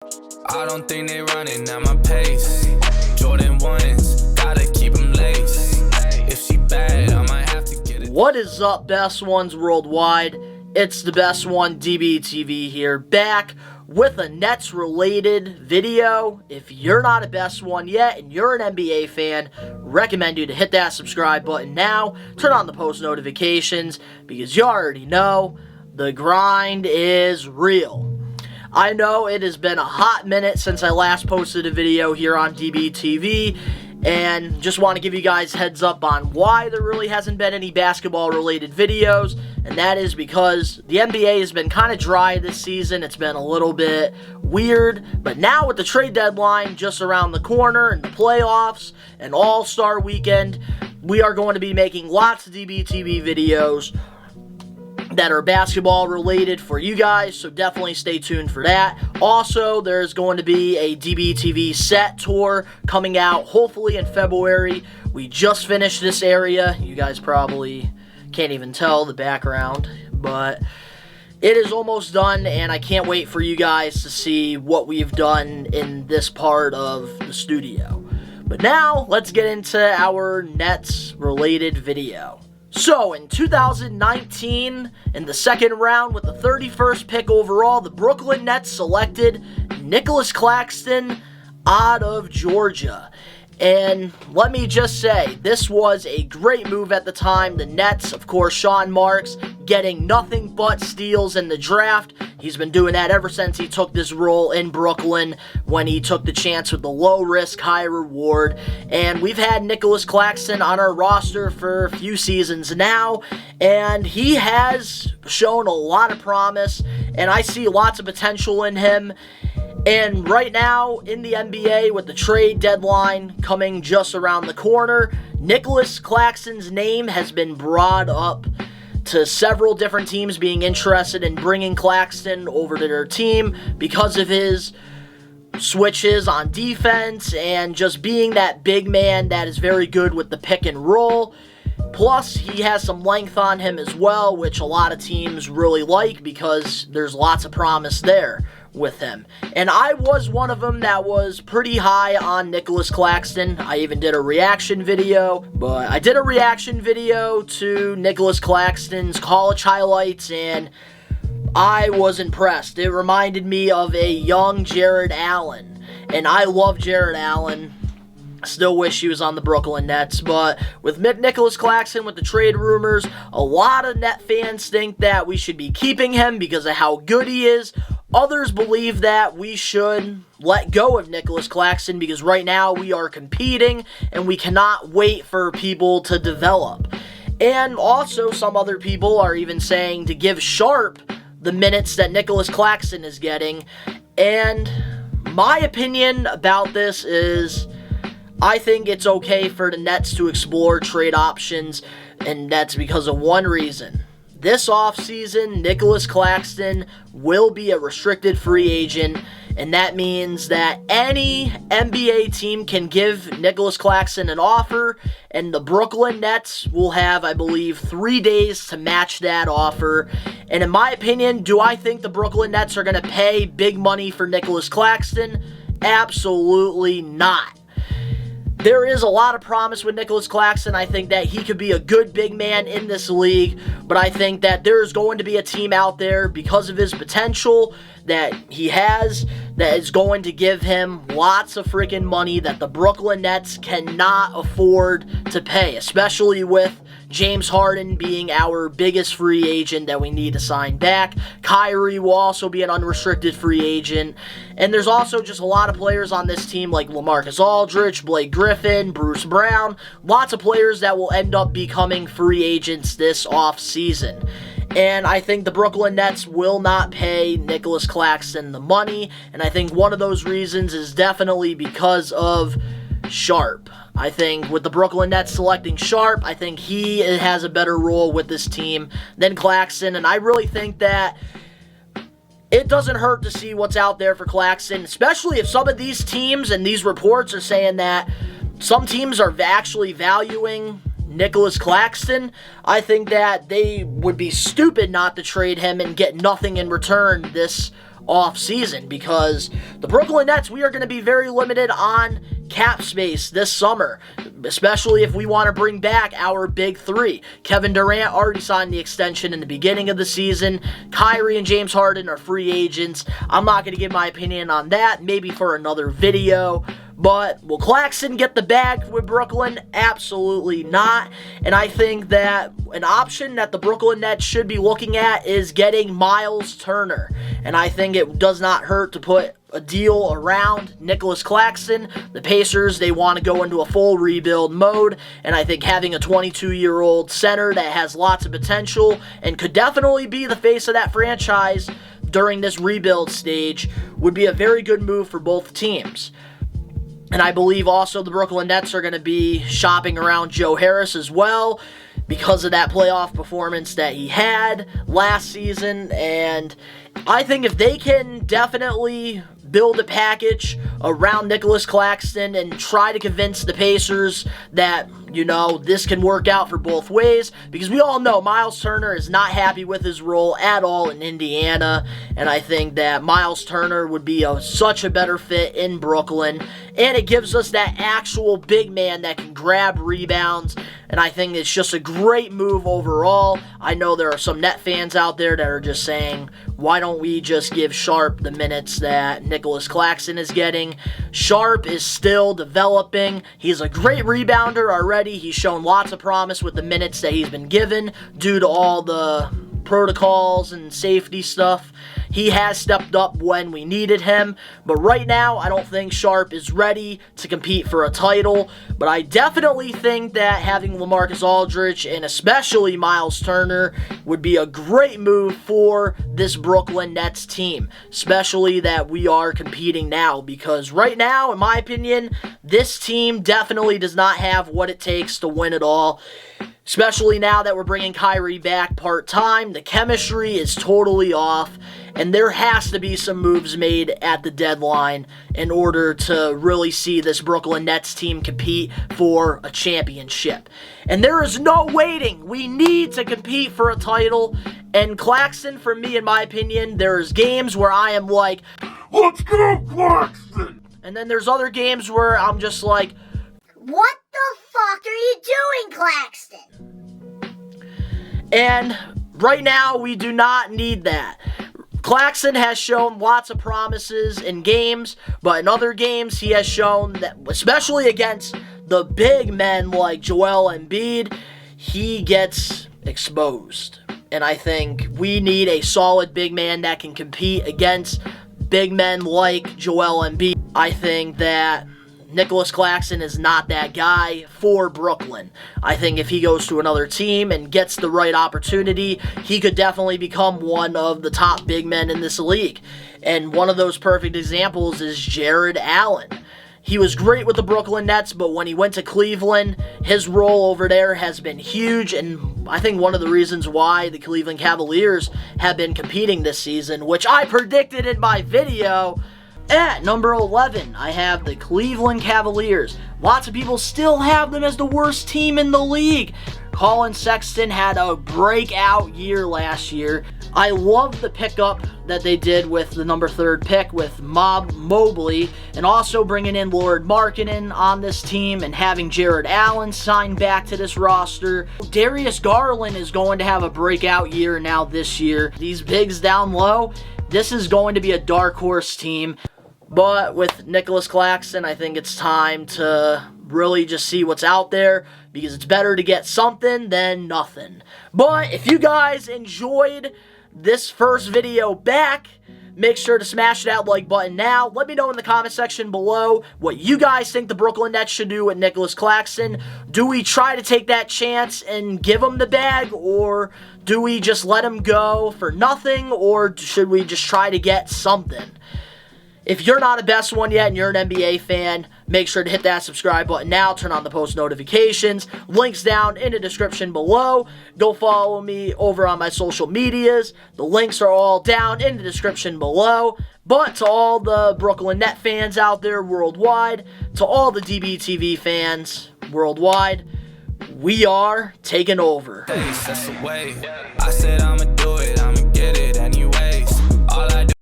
I don't think they running at my pace. Jordan 1s, gotta keep them laced. If she bad, I might have to get it. What is up, best ones worldwide? It's the best one, DBTV here, back with a Nets related video. If you're not a best one yet and you're an NBA fan, recommend you to hit that subscribe button now. Turn on the post notifications because you already know the grind is real. I know it has been a hot minute since I last posted a video here on DBTV, and just want to give you guys heads up on why there really hasn't been any basketball related videos, and that is because the NBA has been kind of dry this season. It's been a little bit weird, but now with the trade deadline just around the corner and the playoffs and All-Star weekend, we are going to be making lots of DBTV videos that are basketball related for you guys, so definitely stay tuned for that. Also, there's going to be a DBTV set tour coming out hopefully in February. We just finished this area. You guys probably can't even tell the background, but it is almost done, and I can't wait for you guys to see what we've done in this part of the studio. But now, let's get into our Nets related video. So, in 2019, in the second round with the 31st pick overall, the Brooklyn Nets selected Nic Claxton out of Georgia. And let me just say, this was a great move at the time. The Nets, of course, Sean Marks, getting nothing but steals in the draft. He's been doing that ever since he took this role in Brooklyn when he took the chance with the low risk, high reward. And we've had Nic Claxton on our roster for a few seasons now, and he has shown a lot of promise, and I see lots of potential in him. And right now, in the NBA, with the trade deadline coming just around the corner, Nic Claxton's name has been brought up to several different teams being interested in bringing Claxton over to their team because of his switches on defense and just being that big man that is very good with the pick and roll. Plus, he has some length on him as well, which a lot of teams really like because there's lots of promise there with him. And I was one of them that was pretty high on Nic Claxton. I even did a reaction video, but I did a reaction video to Nic Claxton's college highlights, and I was impressed. It reminded me of a young Jared Allen, and I love Jared Allen. Still wish he was on the Brooklyn Nets, but with Nic Claxton, with the trade rumors, a lot of Net fans think that we should be keeping him because of how good he is. Others believe that we should let go of Nic Claxton because right now we are competing and we cannot wait for people to develop. And also some other people are even saying to give Sharp the minutes that Nic Claxton is getting. And my opinion about this is, I think it's okay for the Nets to explore trade options, and that's because of one reason. This offseason, Nic Claxton will be a restricted free agent, and that means that any NBA team can give Nic Claxton an offer, and the Brooklyn Nets will have, I believe, 3 days to match that offer. And in my opinion, do I think the Brooklyn Nets are going to pay big money for Nic Claxton? Absolutely not. There is a lot of promise with Nic Claxton. I think that he could be a good big man in this league, but I think that there's going to be a team out there because of his potential that he has that is going to give him lots of freaking money that the Brooklyn Nets cannot afford to pay, especially with James Harden being our biggest free agent that we need to sign back. Kyrie will also be an unrestricted free agent. And there's also just a lot of players on this team like LaMarcus Aldridge, Blake Griffin, Bruce Brown. Lots of players that will end up becoming free agents this offseason. And I think the Brooklyn Nets will not pay Nic Claxton the money. And I think one of those reasons is definitely because of Sharp. I think with the Brooklyn Nets selecting Sharp, I think he has a better role with this team than Claxton. And I really think that it doesn't hurt to see what's out there for Claxton, especially if some of these teams and these reports are saying that some teams are actually valuing Nic Claxton. I think that they would be stupid not to trade him and get nothing in return this off season, because the Brooklyn Nets, we are going to be very limited on cap space this summer, especially if we want to bring back our big three. Kevin Durant already signed the extension in the beginning of the season. Kyrie and James Harden are free agents. I'm not going to give my opinion on that, maybe for another video. But will Claxton get the bag with Brooklyn? Absolutely not. And I think that an option that the Brooklyn Nets should be looking at is getting Myles Turner. And I think it does not hurt to put a deal around Nic Claxton. The Pacers, they want to go into a full rebuild mode, and I think having a 22-year-old center that has lots of potential and could definitely be the face of that franchise during this rebuild stage would be a very good move for both teams. And I believe also the Brooklyn Nets are going to be shopping around Joe Harris as well, because of that playoff performance that he had last season. And I think if they can definitely build a package around Nic Claxton and try to convince the Pacers that, you know, this can work out for both ways, because we all know Myles Turner is not happy with his role at all in Indiana, and I think that Myles Turner would be such a better fit in Brooklyn, and it gives us that actual big man that can grab rebounds, and I think it's just a great move overall. I know there are some Net fans out there that are just saying, why don't we just give Sharp the minutes that Nic Claxton is getting? Sharp is still developing. He's a great rebounder already. He's shown lots of promise with the minutes that he's been given due to all the protocols and safety stuff. He has stepped up when we needed him, but right now I don't think Sharp is ready to compete for a title. But I definitely think that having LaMarcus Aldridge and especially Myles Turner would be a great move for this Brooklyn Nets team, especially that we are competing now, because right now, in my opinion, this team definitely does not have what it takes to win it all. Especially now that we're bringing Kyrie back part-time, the chemistry is totally off, and there has to be some moves made at the deadline in order to really see this Brooklyn Nets team compete for a championship. And there is no waiting. We need to compete for a title, and Claxton, for me, in my opinion, there's games where I am like, let's go, Claxton! And then there's other games where I'm just like, what the fuck are you doing, Claxton? And right now, we do not need that. Claxton has shown lots of promises in games, but in other games, he has shown that, especially against the big men like Joel Embiid, he gets exposed. And I think we need a solid big man that can compete against big men like Joel Embiid. I think that Nic Claxton is not that guy for Brooklyn. I think if he goes to another team and gets the right opportunity, he could definitely become one of the top big men in this league. And one of those perfect examples is Jared Allen. He was great with the Brooklyn Nets, but when he went to Cleveland, his role over there has been huge, and I think one of the reasons why the Cleveland Cavaliers have been competing this season, which I predicted in my video. At number 11, I have the Cleveland Cavaliers. Lots of people still have them as the worst team in the league. Colin Sexton had a breakout year last year. I love the pickup that they did with the number 3 pick with Mobley, and also bringing in Lord Markkanen on this team and having Jared Allen signed back to this roster. Darius Garland is going to have a breakout year now this year. These bigs down low, this is going to be a dark horse team. But with Nic Claxton, I think it's time to really just see what's out there, because it's better to get something than nothing. But if you guys enjoyed this first video back, make sure to smash that like button now. Let me know in the comment section below what you guys think the Brooklyn Nets should do with Nic Claxton. Do we try to take that chance and give him the bag, or do we just let him go for nothing, or should we just try to get something? If you're not a best one yet and you're an NBA fan, make sure to hit that subscribe button now. Turn on the post notifications. Links down in the description below. Go follow me over on my social medias. The links are all down in the description below. But to all the Brooklyn Net fans out there worldwide, to all the DBTV fans worldwide, we are taking over. That's the way. I said I'm a